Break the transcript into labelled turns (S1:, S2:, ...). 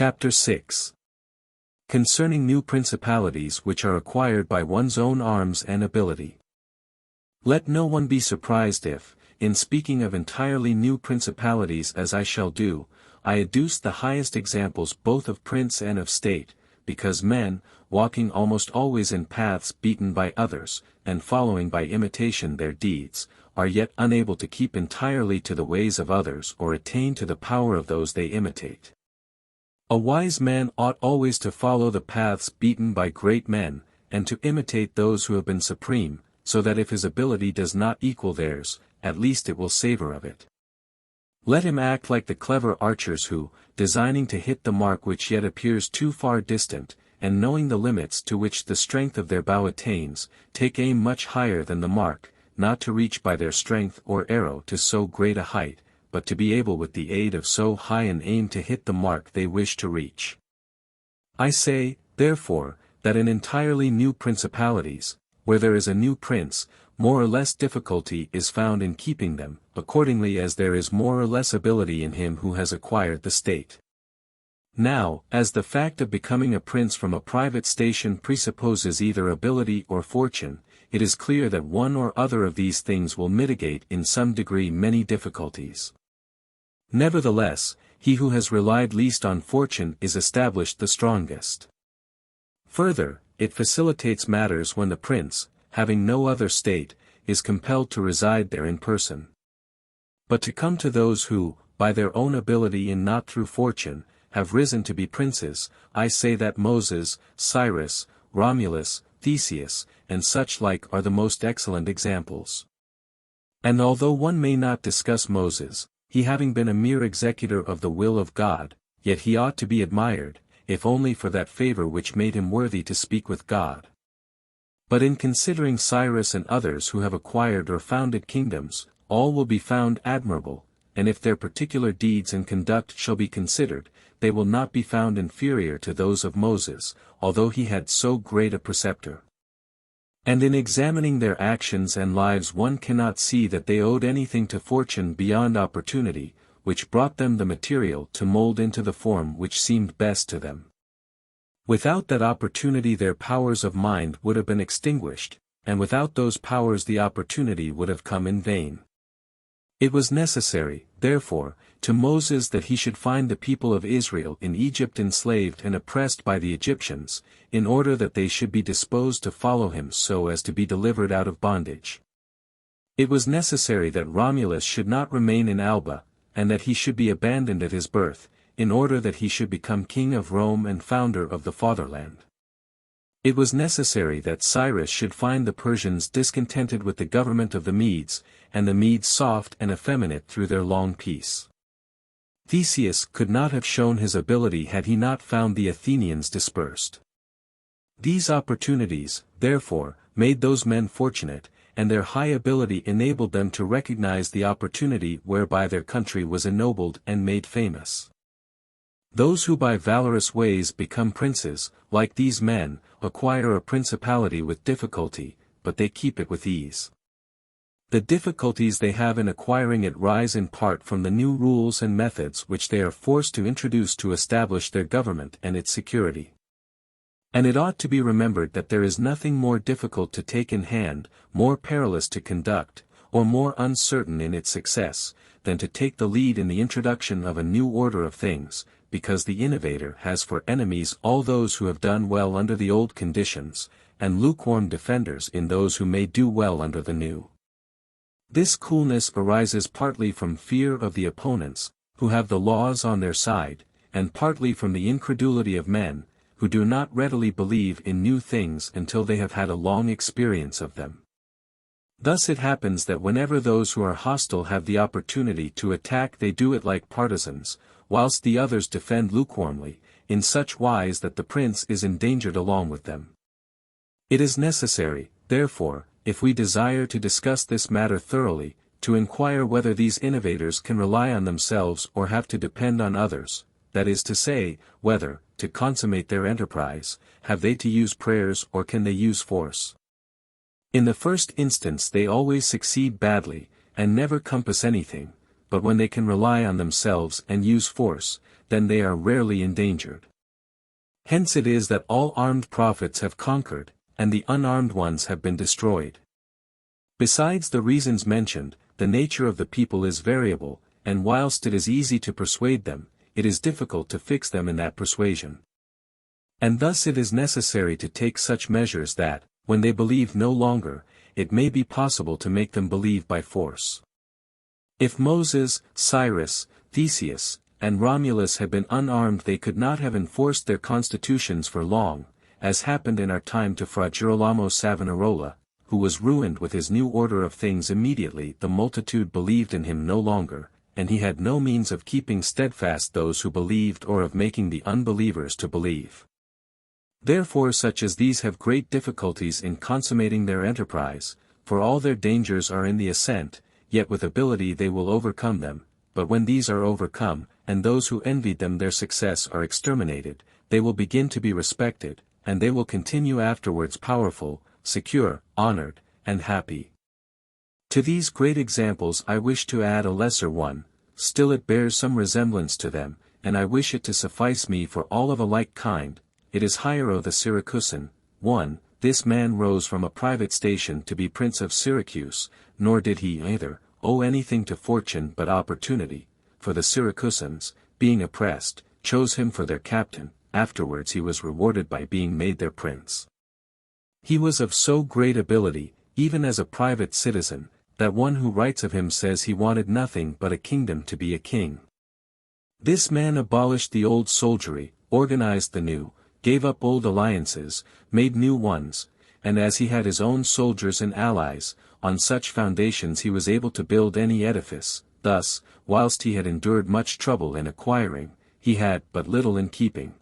S1: Chapter 6. Concerning new principalities which are acquired by one's own arms and ability. Let no one be surprised if, in speaking of entirely new principalities as I shall do, I adduce the highest examples both of prince and of state, because men, walking almost always in paths beaten by others, and following by imitation their deeds, are yet unable to keep entirely to the ways of others or attain to the power of those they imitate. A wise man ought always to follow the paths beaten by great men, and to imitate those who have been supreme, so that if his ability does not equal theirs, at least it will savor of it. Let him act like the clever archers who, designing to hit the mark which yet appears too far distant, and knowing the limits to which the strength of their bow attains, take aim much higher than the mark, not to reach by their strength or arrow to so great a height, but to be able with the aid of so high an aim to hit the mark they wish to reach. I say, therefore, that in entirely new principalities, where there is a new prince, more or less difficulty is found in keeping them, accordingly as there is more or less ability in him who has acquired the state. Now, as the fact of becoming a prince from a private station presupposes either ability or fortune, it is clear that one or other of these things will mitigate in some degree many difficulties. Nevertheless, he who has relied least on fortune is established the strongest. Further, it facilitates matters when the prince, having no other state, is compelled to reside there in person. But to come to those who, by their own ability and not through fortune, have risen to be princes, I say that Moses, Cyrus, Romulus, Theseus, and such like are the most excellent examples. And although one may not discuss Moses, he having been a mere executor of the will of God, yet he ought to be admired, if only for that favor which made him worthy to speak with God. But in considering Cyrus and others who have acquired or founded kingdoms, all will be found admirable, and if their particular deeds and conduct shall be considered, they will not be found inferior to those of Moses, although he had so great a preceptor. And in examining their actions and lives one cannot see that they owed anything to fortune beyond opportunity, which brought them the material to mold into the form which seemed best to them. Without that opportunity their powers of mind would have been extinguished, and without those powers the opportunity would have come in vain. It was necessary, therefore, to Moses that he should find the people of Israel in Egypt enslaved and oppressed by the Egyptians, in order that they should be disposed to follow him so as to be delivered out of bondage. It was necessary that Romulus should not remain in Alba, and that he should be abandoned at his birth, in order that he should become king of Rome and founder of the fatherland. It was necessary that Cyrus should find the Persians discontented with the government of the Medes, and the Medes soft and effeminate through their long peace. Theseus could not have shown his ability had he not found the Athenians dispersed. These opportunities, therefore, made those men fortunate, and their high ability enabled them to recognize the opportunity whereby their country was ennobled and made famous. Those who by valorous ways become princes, like these men, acquire a principality with difficulty, but they keep it with ease. The difficulties they have in acquiring it rise in part from the new rules and methods which they are forced to introduce to establish their government and its security. And it ought to be remembered that there is nothing more difficult to take in hand, more perilous to conduct, or more uncertain in its success, than to take the lead in the introduction of a new order of things, because the innovator has for enemies all those who have done well under the old conditions, and lukewarm defenders in those who may do well under the new. This coolness arises partly from fear of the opponents, who have the laws on their side, and partly from the incredulity of men, who do not readily believe in new things until they have had a long experience of them. Thus it happens that whenever those who are hostile have the opportunity to attack they do it like partisans, whilst the others defend lukewarmly, in such wise that the prince is endangered along with them. It is necessary, therefore, if we desire to discuss this matter thoroughly, to inquire whether these innovators can rely on themselves or have to depend on others, that is to say, whether, to consummate their enterprise, have they to use prayers or can they use force. In the first instance they always succeed badly, and never compass anything, but when they can rely on themselves and use force, then they are rarely endangered. Hence it is that all armed prophets have conquered, and the unarmed ones have been destroyed. Besides the reasons mentioned, the nature of the people is variable, and whilst it is easy to persuade them, it is difficult to fix them in that persuasion. And thus it is necessary to take such measures that, when they believe no longer, it may be possible to make them believe by force. If Moses, Cyrus, Theseus, and Romulus had been unarmed, they could not have enforced their constitutions for long, as happened in our time to Fra Girolamo Savonarola, who was ruined with his new order of things immediately the multitude believed in him no longer, and he had no means of keeping steadfast those who believed or of making the unbelievers to believe. Therefore such as these have great difficulties in consummating their enterprise, for all their dangers are in the ascent, yet with ability they will overcome them, but when these are overcome, and those who envied them their success are exterminated, they will begin to be respected, and they will continue afterwards powerful, secure, honored, and happy. To these great examples I wish to add a lesser one, still it bears some resemblance to them, and I wish it to suffice me for all of a like kind. It is Hiero the Syracusan. 1. This man rose from a private station to be Prince of Syracuse, nor did he either owe anything to fortune but opportunity, for the Syracusans, being oppressed, chose him for their captain. Afterwards he was rewarded by being made their prince. He was of so great ability, even as a private citizen, that one who writes of him says he wanted nothing but a kingdom to be a king. This man abolished the old soldiery, organized the new, gave up old alliances, made new ones, and as he had his own soldiers and allies, on such foundations he was able to build any edifice. Thus, whilst he had endured much trouble in acquiring, he had but little in keeping.